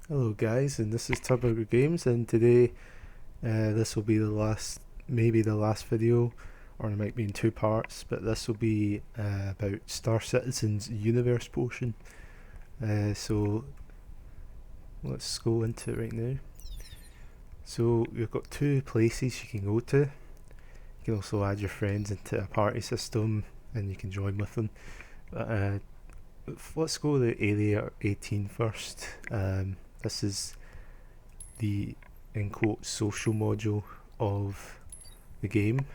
Hello guys, and this is Turbo Games, and today this will be maybe the last video, or it might be in two parts, but this will be about Star Citizen's universe portion. So let's go into it right now. So you've got two places you can go to. You can also add your friends into a party system, and you can join with them. But let's go to Area 18 first. This is the in quote social module of the game,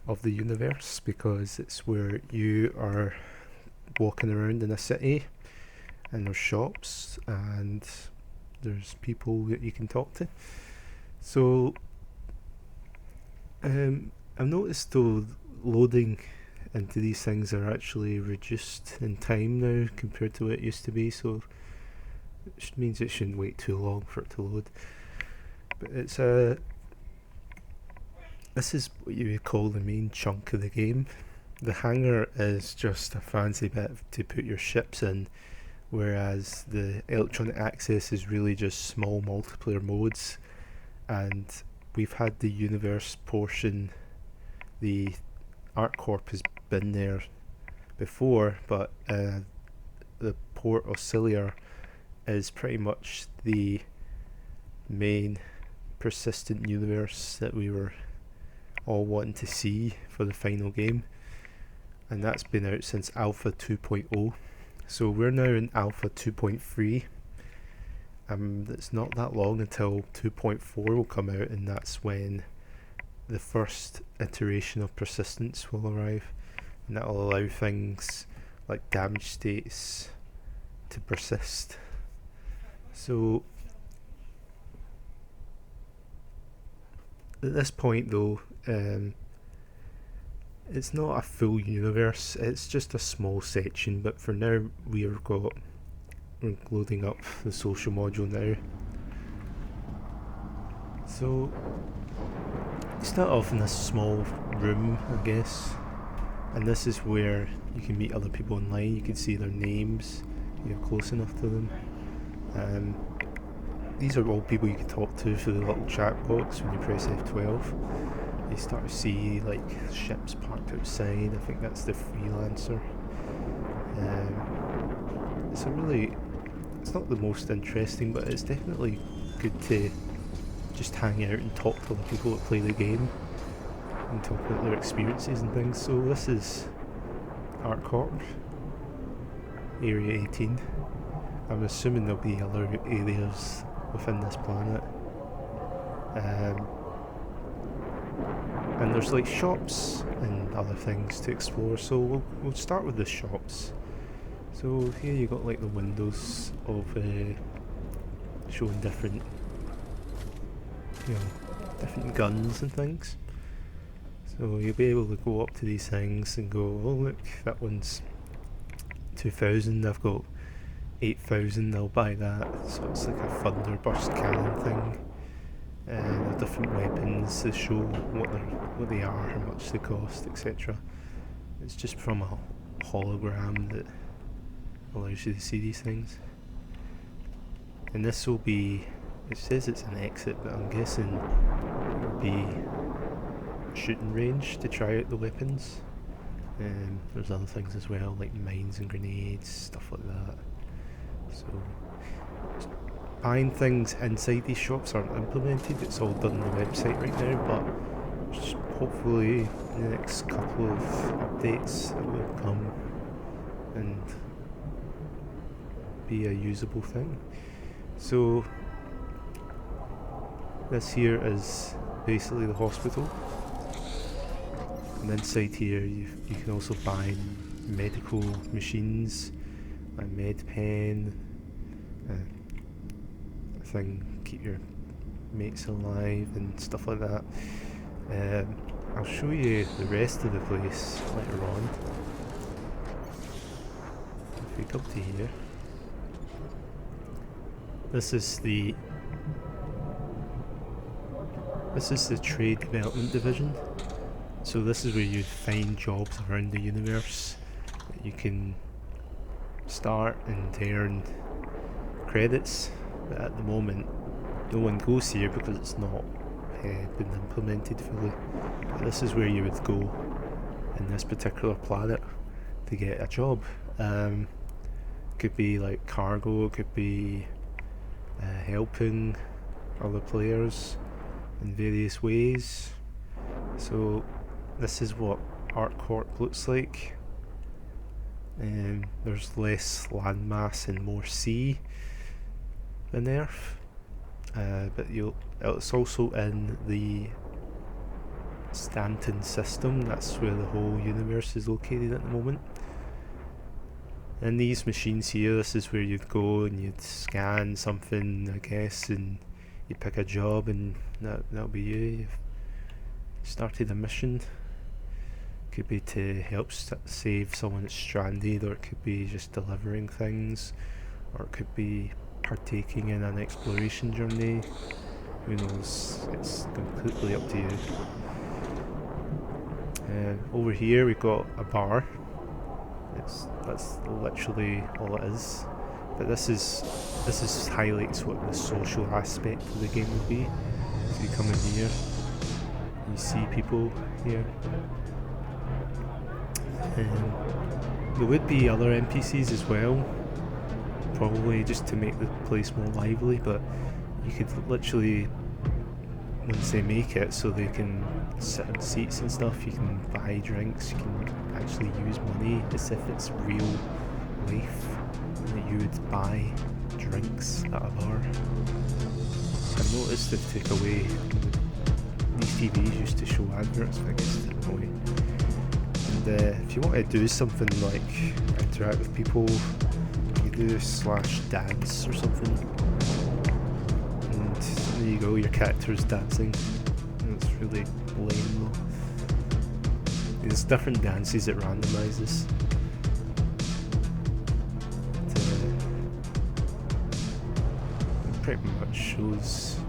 of the universe, because it's where you are walking around in a city and there's shops and there's people that you can talk to. So I've noticed though loading into these things are actually reduced in time now compared to what it used to be, so it means it shouldn't wait too long for it to load. But it's this is what you would call the main chunk of the game. The hangar is just a fancy bit to put your ships in, whereas the electronic access is really just small multiplayer modes. And we've had the universe portion, the Arcorp has been there before, but the Port Auxiliar is pretty much the main persistent universe that we were all wanting to see for the final game, and that's been out since Alpha 2.0. So we're now in Alpha 2.3. It's not that long until 2.4 will come out, and that's when the first iteration of persistence will arrive, and that will allow things like damage states to persist. So at this point though, it's not a full universe, it's just a small section, but for now we're loading up the social module now. So you start off in this small room, I guess, and this is where you can meet other people online. You can see their names, you're close enough to them. These are all people you can talk to through the little chat box when you press F12. You start to see like ships parked outside. I think that's the freelancer. It's not the most interesting, but it's definitely good to just hang out and talk to other people that play the game and talk about their experiences and things. So this is Arcorp, Area 18. I'm assuming there'll be other areas within this planet. And there's like shops and other things to explore, so we'll start with the shops. So here you got like the windows of showing different different guns and things. So you'll be able to go up to these things and go, oh look, that one's 2,000, I've got 8,000, I'll buy that. So it's like a thunderburst cannon thing. And there are different weapons to show what they are, how much they cost, etc. It's just from a hologram that allows you to see these things. And this will be, it says it's an exit, but I'm guessing it will be a shooting range to try out the weapons. There's other things as well, like mines and grenades, stuff like that. So buying things inside these shops aren't implemented, it's all done on the website right now, but hopefully in the next couple of updates it will come and be a usable thing. So this here is basically the hospital, and inside here you can also buy medical machines, a med pen, thing keep your mates alive and stuff like that. I'll show you the rest of the place later on. If we come to here, this is the trade development division. So this is where you find jobs around the universe that you can start and earn credits but at the moment no one goes here because it's not been implemented fully. But this is where you would go in this particular planet to get a job. Could be like cargo, it could be helping other players in various ways. So this is what Arcorp looks like. There's less landmass and more sea than Earth, but it's also in the Stanton system. That's where the whole universe is located at the moment. And these machines here, this is where you'd go and you'd scan something, I guess, and you pick a job, and that'll be you. You've started a mission. Could be to help save someone that's stranded, or it could be just delivering things, or it could be partaking in an exploration journey. Who knows? It's completely up to you. Over here we've got a bar. That's literally all it is. But this is highlights what the social aspect of the game would be. So you come in here, you see people here. There would be other NPCs as well, probably just to make the place more lively, but you could literally, once they make it so they can sit on seats and stuff, you can buy drinks, you can actually use money as if it's real life, that you would buy drinks at a bar. I've noticed they've taken away, these TVs used to show adverts, I guess, taken away. And if you want to do something like interact with people, you do /dance or something. And there you go, your character's dancing. And it's really lame though. There's different dances it randomizes. It pretty much shows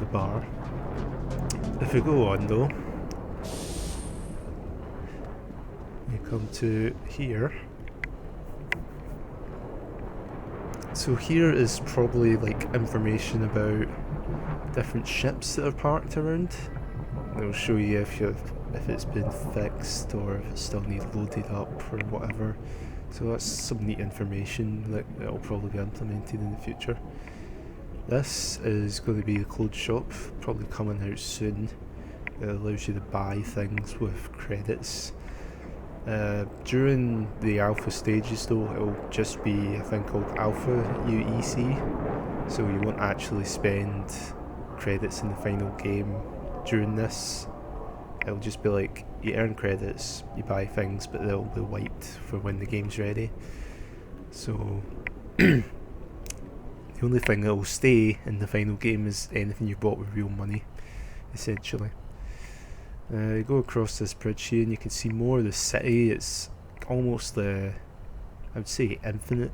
the bar. If we go on though, you come to here. So here is probably like information about different ships that are parked around. It'll show you if it's been fixed or if it still needs loaded up or whatever. So that's some neat information that will probably be implemented in the future. This is going to be the clothes shop, probably coming out soon. It allows you to buy things with credits. During the alpha stages though, it'll just be a thing called Alpha UEC, so you won't actually spend credits in the final game during this. It'll just be like, you earn credits, you buy things, but they'll be wiped for when the game's ready. So the only thing that will stay in the final game is anything you bought with real money, essentially. You go across this bridge here and you can see more of the city. It's almost I would say infinite.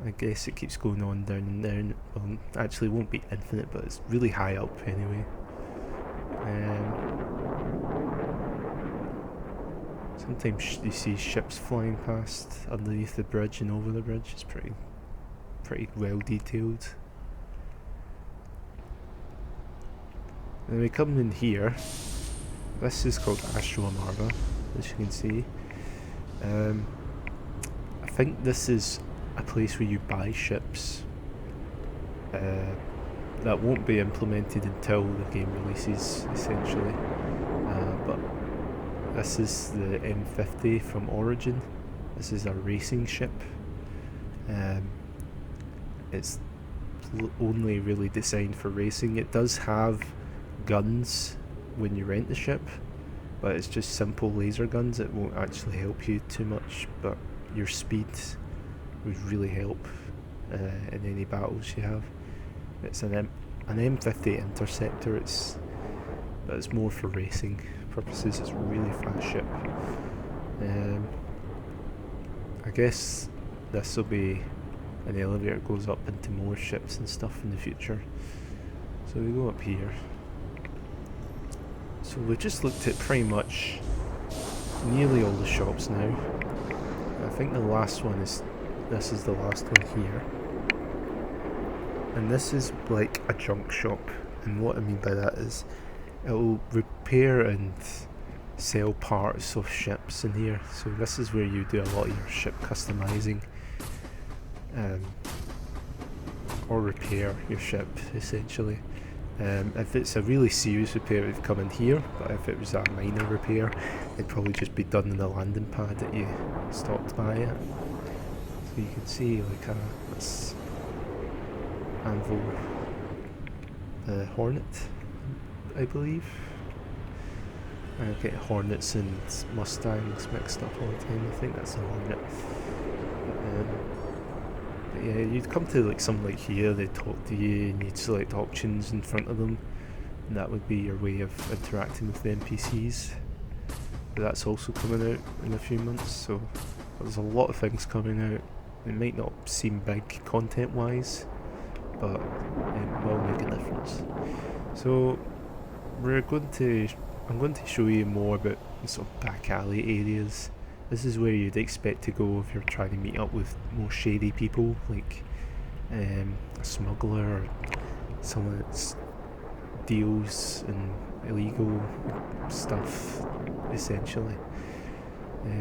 I guess it keeps going on down and down. Well, actually it won't be infinite, but it's really high up anyway. Sometimes you see ships flying past underneath the bridge and over the bridge. It's pretty well detailed. And we come in here. This is called Astro Amarga, as you can see. I think this is a place where you buy ships. That won't be implemented until the game releases, essentially. But this is the M50 from Origin. This is a racing ship. It's only really designed for racing. It does have guns when you rent the ship, but it's just simple laser guns. It won't actually help you too much, but your speed would really help in any battles you have. It's an M50 Interceptor, but it's more for racing purposes. It's a really fast ship. I guess this will be an elevator that goes up into more ships and stuff in the future. So we go up here. So we've just looked at pretty much nearly all the shops now. I think the last one is, this is the last one here. and this is like a junk shop, and what I mean by that is it'll repair and sell parts of ships in here. So this is where you do a lot of your ship customizing, or repair your ship essentially. If it's a really serious repair, it'd come in here, but if it was a minor repair, it'd probably just be done in the landing pad that you stopped by it. So you can see like this anvil, Hornet, I believe. I get Hornets and Mustangs mixed up all the time. I think that's a Hornet. But yeah, you'd come to like something like here, they talk to you and you'd select options in front of them, and that would be your way of interacting with the NPCs. But that's also coming out in a few months, so there's a lot of things coming out. It might not seem big content wise, but it will make a difference. So I'm going to show you more about the sort of back alley areas. This is where you'd expect to go if you're trying to meet up with more shady people, like a smuggler or someone that deals in illegal stuff, essentially.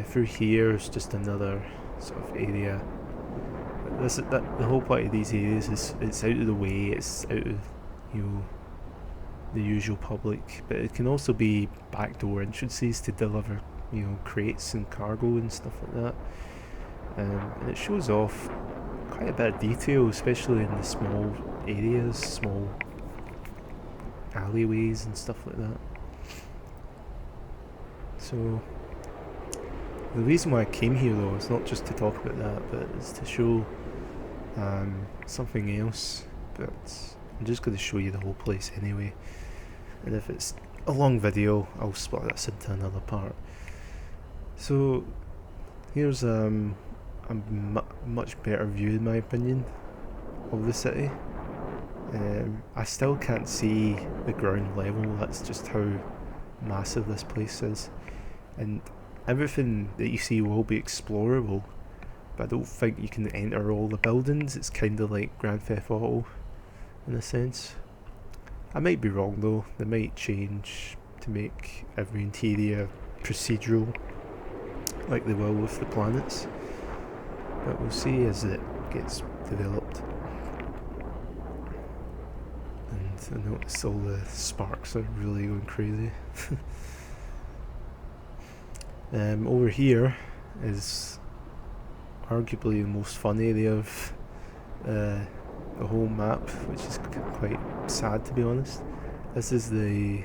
Through here is just another sort of area. The whole point of these areas is it's out of the way, it's out of the usual public, but it can also be backdoor entrances to deliver crates and cargo and stuff like that. And it shows off quite a bit of detail, especially in the small areas, small alleyways and stuff like that. So the reason why I came here though is not just to talk about that, but it's to show something else. But I'm just going to show you the whole place anyway, and if it's a long video I'll split this into another part. So here's a much better view in my opinion of the city. I still can't see the ground level, that's just how massive this place is, and everything that you see will be explorable, but I don't think you can enter all the buildings. It's kind of like Grand Theft Auto in a sense. I might be wrong though, they might change to make every interior procedural like they will with the planets, but we'll see as it gets developed. And I notice all the sparks are really going crazy. Over here is arguably the most fun area of the whole map, which is quite sad to be honest. This is the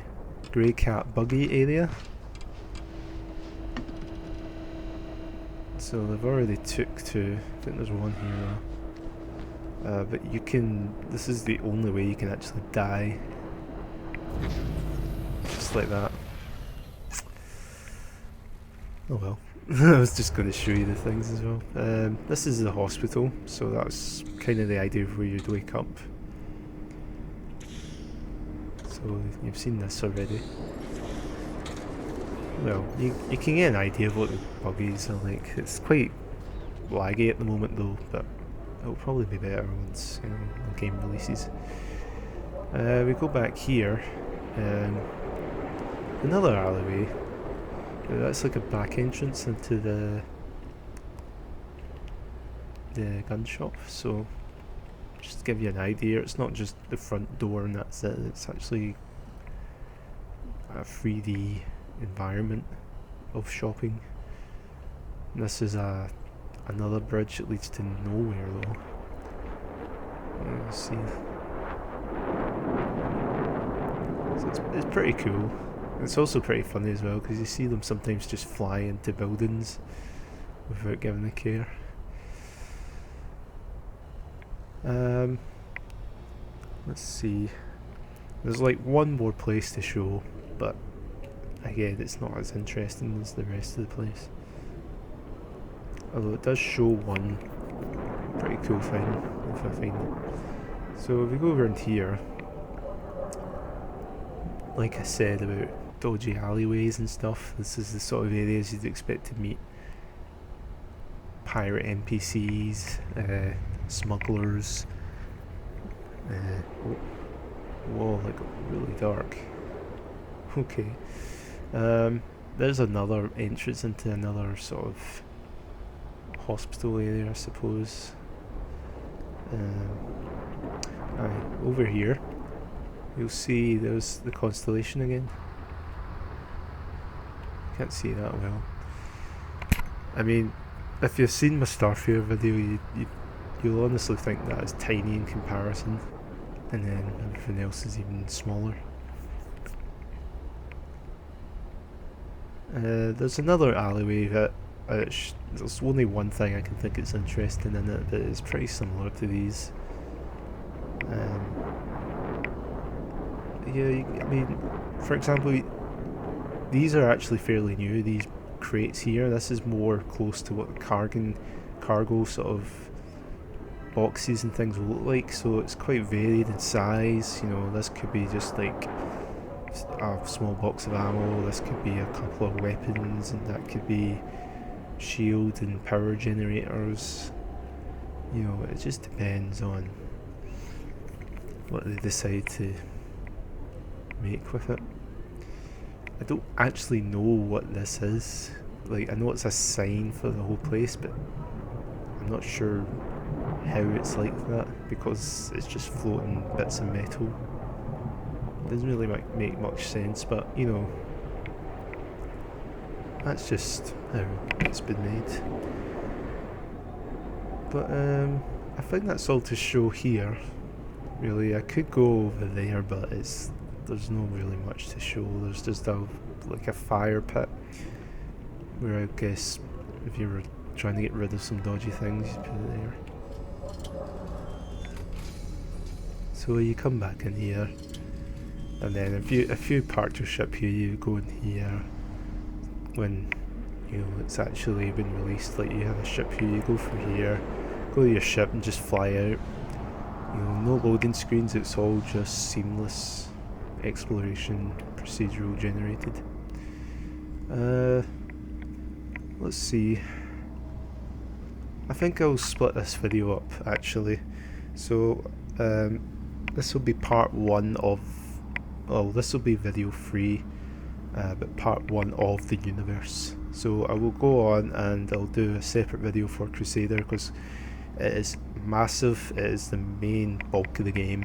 Grey Cat buggy area. So they've already took two, I think there's one here, but this is the only way you can actually die, just like that. Oh well. I was just going to show you the things as well. This is the hospital, so that's kind of the idea of where you'd wake up. So you've seen this already. Well, you can get an idea of what the buggies are like. It's quite laggy at the moment though, but it'll probably be better once the game releases. We go back here, another alleyway. That's like a back entrance into the gun shop, so just to give you an idea, it's not just the front door and that's it, it's actually a 3D environment of shopping. And this is another bridge that leads to nowhere though. Let's see. So it's pretty cool. It's also pretty funny as well because you see them sometimes just fly into buildings without giving a care. Let's see. There's like one more place to show, but again it's not as interesting as the rest of the place. Although it does show one pretty cool thing if I find it. So if we go around here, like I said about dodgy alleyways and stuff, this is the sort of areas you'd expect to meet pirate NPCs, smugglers, Oh, whoa, like really dark. Okay. There's another entrance into another sort of hospital area, I suppose. Aye, over here, you'll see there's the constellation again. Can't see that well. I mean, if you've seen my Starfield video, you'll honestly think that is tiny in comparison, and then everything else is even smaller. There's another alleyway that there's only one thing I can think it's interesting in it, but it's pretty similar to these. Yeah, I mean, for example, these are actually fairly new. These crates here, this is more close to what the cargo sort of boxes and things will look like. So it's quite varied in size. You know, this could be just like a small box of ammo. This could be a couple of weapons, and that could be shield and power generators. You know, it just depends on what they decide to make with it. I don't actually know what this is. Like, I know it's a sign for the whole place, but I'm not sure how it's like that because it's just floating bits of metal. It doesn't really make much sense, but you know, that's just how it's been made. But I think that's all to show here. Really, I could go over there, but there's no really much to show. There's just like a fire pit where I guess if you were trying to get rid of some dodgy things, you'd put it there. So you come back in here, and then if you parked your ship here, you go in here when you know it's actually been released. Like, you have a ship here, you go from here, go to your ship and just fly out. You know, no loading screens, it's all just seamless exploration, procedural generated. Let's see. I think I'll split this video up actually. So this will be part one of, well, this will be video 3, but part 1 of the universe. So I will go on and I'll do a separate video for Crusader because it is massive. It is the main bulk of the game.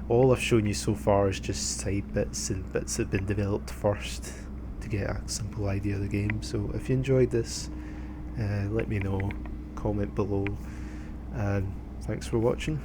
All I've shown you so far is just side bits and bits that have been developed first to get a simple idea of the game. So if you enjoyed this, let me know, comment below, and thanks for watching.